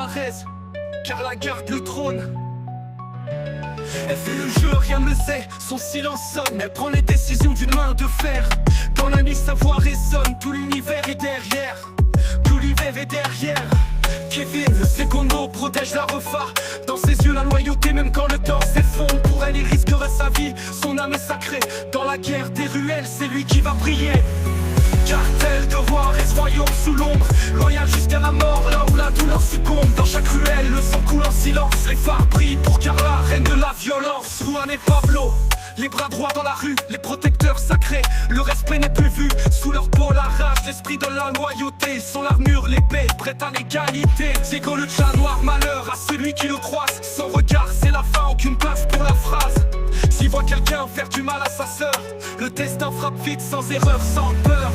Juarez, car la garde le trône. Elle fait le jeu, rien ne le sait, son silence sonne. Elle prend les décisions d'une main de fer. Dans la nuit sa voix résonne, tout l'univers est derrière. Tout l'univers est derrière. Kevin, le secondo, protège la refa. Dans ses yeux la loyauté, même quand le temps s'effondre. Pour elle il risquerait sa vie, son âme est sacrée. Dans la guerre des ruelles, c'est lui qui va briller. Cartel de Juarez, royaume sous l'ombre, loyal jusqu'à la mort, là où la douleur succombe. Dans chaque ruelle, le sang coule en silence. Les phares brillent pour Carla, reine de la violence. Juan et Pablo, les bras droits dans la rue, les protecteurs sacrés. Le respect n'est plus vu, sous leur peau la rage. L'esprit de la loyauté, sont l'armure, l'épée, prête à l'égalité. Diego le chat noir, malheur à celui qui le croise. Son regard c'est la fin, aucune place pour la phrase. S'il voit quelqu'un faire du mal à sa sœur, le destin frappe vite, sans erreur, sans peur.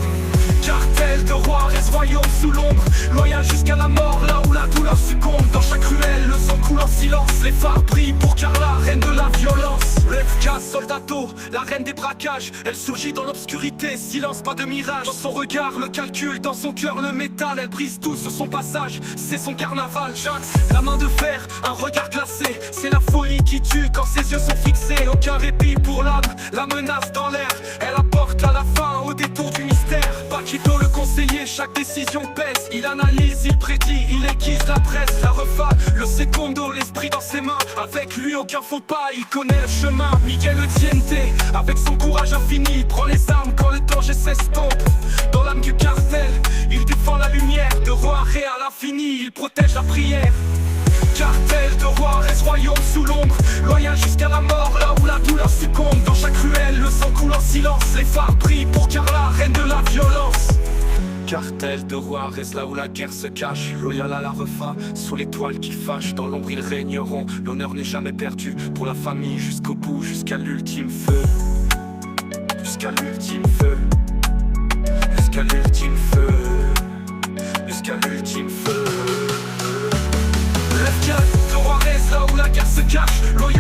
Cartel de Juarez, royaume sous l'ombre, loyal jusqu'à la mort, là où la douleur succombe. Dans chaque ruelle, le sang coule en silence. Les phares brillent pour Carla, reine de la violence. FK Soldato, la reine des braquages. Elle surgit dans l'obscurité, silence, pas de mirage. Dans son regard, le calcul, dans son cœur, le métal. Elle brise tout sur son passage, c'est son carnaval. Jax, la main de fer, un regard glacé. C'est la folie qui tue quand ses yeux sont fixés. Aucun répit pour l'âme, la menace dans l'air. Elle apporte à la fin, au détour du mystère. Paquito le conseiller, chaque décision pèse. Il analyse, il prédit, il aiguise la presse. La refa, le secondo, l'esprit dans ses mains. Avec lui aucun faux pas, il connaît le chemin. Miguel le Diente, avec son courage infini, prend les armes quand le danger s'estompe. Dans l'âme du cartel, il défend la lumière. De Juarez à l'infini, il protège la prière. Cartel de Juarez, royaume sous l'ombre, loyal jusqu'à la mort, là où la douleur succombe. Dans chaque ruelle, le sang coule en silence. Les phares brillent pour Carla, reine de la violence. Cartel de Juarez, là où la guerre se cache, loyal à la refa, sous l'étoile qui fâche. Dans l'ombre ils régneront, l'honneur n'est jamais perdu. Pour la famille jusqu'au bout, jusqu'à l'ultime feu. Jusqu'à l'ultime feu. Jusqu'à l'ultime feu. Jusqu'à l'ultime feu. F4 de Juarez, là où la guerre se cache, loyal